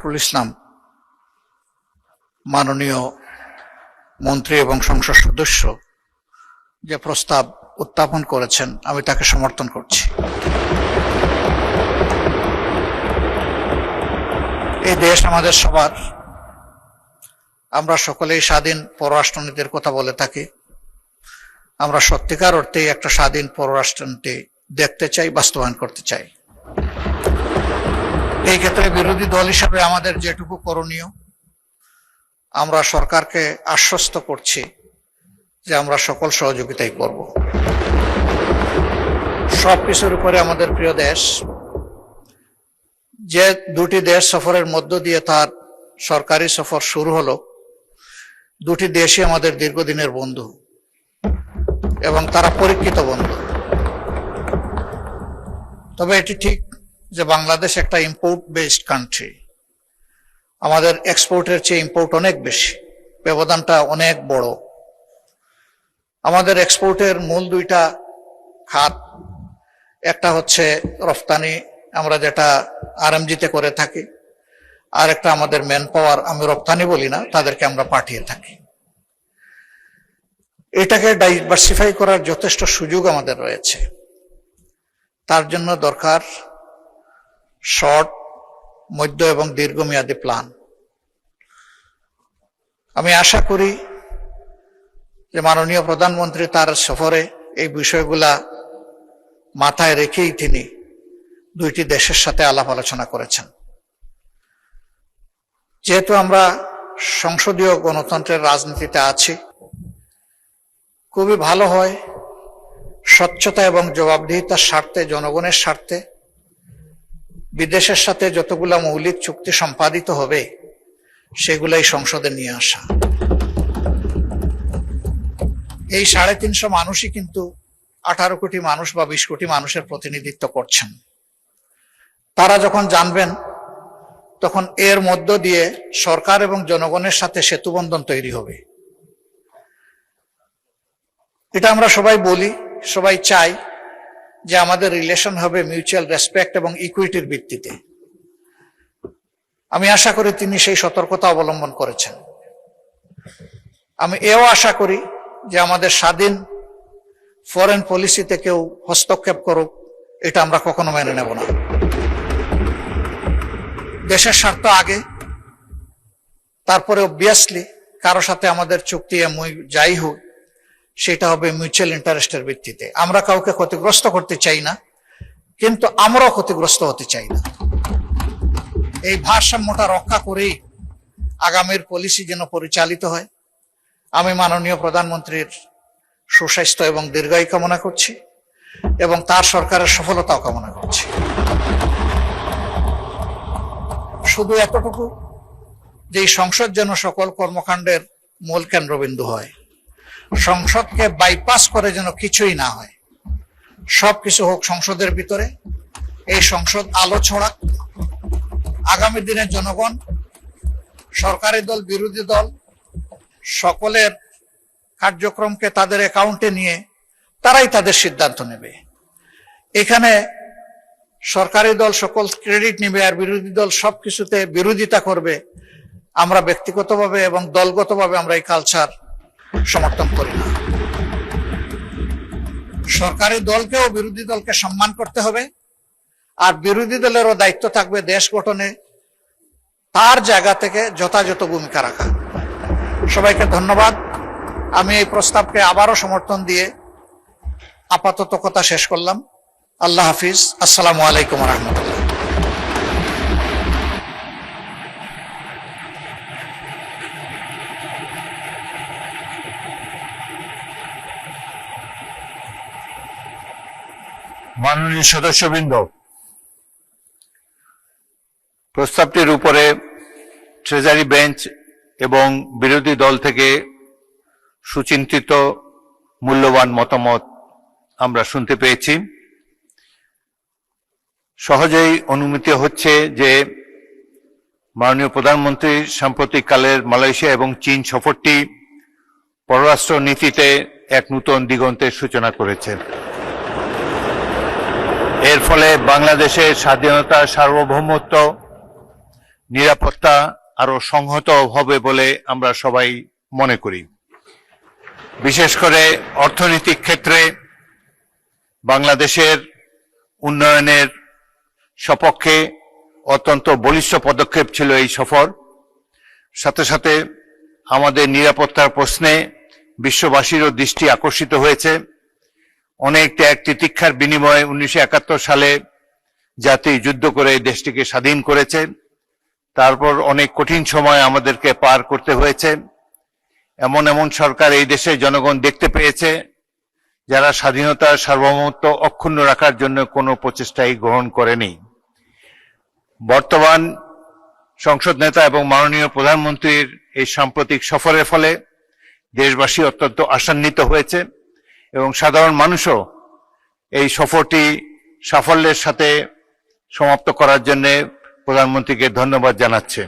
ফখরুল ইসলাম মাননীয় মন্ত্রী এবং সংসদ সদস্য যে প্রস্তাব উত্থাপন করেছেন আমি তাকে সমর্থন করছি। এই দেশ আমাদের সবার, আমরা সকলেই স্বাধীন পররাষ্ট্রনীতির কথা বলে থাকি। আমরা সত্যিকার অর্থেই একটা স্বাধীন পররাষ্ট্রনীতি দেখতে চাই, বাস্তবায়ন করতে চাই। এই ক্ষেত্রে বিরোধী দল হিসাবে আমাদের যেটুকু করণীয়, আমরা সরকারকে আশ্বস্ত করছি যে আমরা সকল সহযোগিতাই করব। সবকিছুর উপরে আমাদের প্রিয় দেশ, যে দুটি দেশ সফরের মধ্য দিয়ে তার সরকারি সফর শুরু হলো, দুটি দেশই আমাদের দীর্ঘদিনের বন্ধু এবং তারা পরীক্ষিত বন্ধু। তবে এটি ঠিক যে বাংলাদেশ একটা ইম্পোর্ট বেসড কান্ট্রি। আমাদের এক্সপোর্টের চেয়ে ইম্পোর্ট অনেক বেশি, ব্যবধানটা অনেক বড়। আমাদের এক্সপোর্টের মূল দুইটা খাত, একটা হচ্ছে রফতানি, আমরা যেটা আরএমজিতে করে থাকি, আর একটা আমাদের ম্যান পাওয়ার, আমি রপ্তানি বলি না, তাদেরকে আমরা পাঠিয়ে থাকি। এটাকে ডাইভার্সিফাই করার যথেষ্ট সুযোগ আমাদের রয়েছে। তার জন্য দরকার শর্ট, মধ্য এবং দীর্ঘমেয়াদী প্ল্যান। আমি আশা করি যে মাননীয় প্রধানমন্ত্রী তার সফরে এই বিষয়গুলা মাথায় রেখেই তিনি দুইটি দেশের সাথে আলাপ আলোচনা করেছেন। যেহেতু আমরা সংসদীয় গণতন্ত্রের রাজনীতিতে আছি, খুবই ভালো হয় স্বচ্ছতা এবং জবাবদিহিতার স্বার্থে, জনগণের স্বার্থে বিদেশের সাথে যতগুলা মৌলিক চুক্তি সম্পাদিত হবে সেগুলাই সংসদে নিয়ে আসা। এই 350 মানুষই কিন্তু 18 কোটি মানুষ বা 20 কোটি মানুষের প্রতিনিধিত্ব করছেন। তারা যখন জানবেন তখন এর মধ্য দিয়ে সরকার এবং জনগণের সাথে সেতুবন্ধন তৈরি হবে। এটা আমরা সবাই বলি, সবাই চাই যে আমাদের রিলেশন হবে মিউচুয়াল রেসপেক্ট এবং ইকুইটির ভিত্তিতে। আমি আশা করি তিনি সেই সতর্কতা অবলম্বন করেছেন। আমি এও আশা করি যে আমাদের স্বাধীন ফরেন পলিসিতে কেউ হস্তক্ষেপ করুক, এটা আমরা কখনো মেনে নেব না। দেশের স্বার্থ আগে, তারপরে অবভিয়াসলি কারো সাথে আমাদের চুক্তি যাই হোক সেটা হবে মিউচুয়াল ইন্টারেস্টের ভিত্তিতে। আমরা কাউকে ক্ষতিগ্রস্ত করতে চাই না, কিন্তু আমরাও ক্ষতিগ্রস্ত হতে চাই না। এই ভারসাম্যটা রক্ষা করেই আগামীর পলিসি যেন পরিচালিত হয়। আমি মাননীয় প্রধানমন্ত্রীর সুস্বাস্থ্য এবং দীর্ঘায়ু কামনা করছি এবং তার সরকারের সফলতাও কামনা করছি। শুধু এতটুকু যে এই সংসদ যেন সকল কর্মকাণ্ডের মূল কেন্দ্রবিন্দু হয়, সংসদকে বাইপাস করে যেন কিছুই না হয়, সবকিছু হোক সংসদের ভিতরে। এই সংসদ আলো ছড়াক, আগামী দিনের জনগণ, সরকারি দল, বিরোধী দল সকলের কার্যক্রমকে তাদের অ্যাকাউন্টে নিয়ে তারাই তাদের সিদ্ধান্ত নেবে। এখানে সরকারি দল সকল ক্রেডিট নেবে আর বিরোধী দল সবকিছুতে বিরোধিতা করবে। আমরা ব্যক্তিগতভাবে এবং দলগতভাবে আমরা এই কালচার সমর্থন করি না। সরকারি দলকেও বিরোধী দলকে সম্মান করতে হবে, আর বিরোধী দলেরও দায়িত্ব থাকবে দেশ গঠনে তার জায়গা থেকে যথাযথ ভূমিকা রাখা। সবাইকে ধন্যবাদ। আমি এই প্রস্তাবকে আবারও সমর্থন দিয়ে আপাতত কথা শেষ করলাম। আল্লাহ হাফিজ। আসসালামু আলাইকুম ওয়া রাহমাতুল্লাহ। মাননীয় সদস্যবৃন্দ, প্রস্তাবটির উপরে ট্রেজারি বেঞ্চ এবং বিরোধী দল থেকে সুচিন্তিত মূল্যবান মতামত আমরা শুনতে পেয়েছি। সহজেই অনুমিত হচ্ছে যে মাননীয় প্রধানমন্ত্রী সাম্প্রতিককালের মালয়েশিয়া এবং চীন সফরটি পররাষ্ট্র নীতিতে এক নূতন দিগন্তের সূচনা করেছে। এর ফলে বাংলাদেশের স্বাধীনতা, সার্বভৌমত্ব, নিরাপত্তা আরো সংহত হবে বলে আমরা সবাই মনে করি। বিশেষ করে অর্থনৈতিক ক্ষেত্রে বাংলাদেশের উন্নয়নের সপক্ষে অত্যন্ত বলিষ্ঠ পদক্ষেপ ছিল এই সফর। সাথে সাথে আমাদের নিরাপত্তার প্রশ্নে বিশ্ববাসীরও দৃষ্টি আকর্ষিত হয়েছে। অনেক ত্যাগ তিতিক্ষার বিনিময়ে 1971 সালে জাতি যুদ্ধ করে দেশটিকে স্বাধীন করেছে। তারপর অনেক কঠিন সময় আমাদেরকে পার করতে হয়েছে। এমন এমন সরকার এই দেশে জনগণ দেখতে পেয়েছে যারা স্বাধীনতার সার্বভৌমত্ব অক্ষুণ্ণ রাখার জন্য কোনো প্রচেষ্টাই গ্রহণ করেনি। বর্তমান সংসদ নেতা এবং মাননীয় প্রধানমন্ত্রীর এই সাম্প্রতিক সফরের ফলে দেশবাসী অত্যন্ত আশান্বিত হয়েছে এবং সাধারণ মানুষও এই সফরটি সাফল্যের সাথে সমাপ্ত করার জন্য প্রধানমন্ত্রীকে ধন্যবাদ জানাচ্ছে।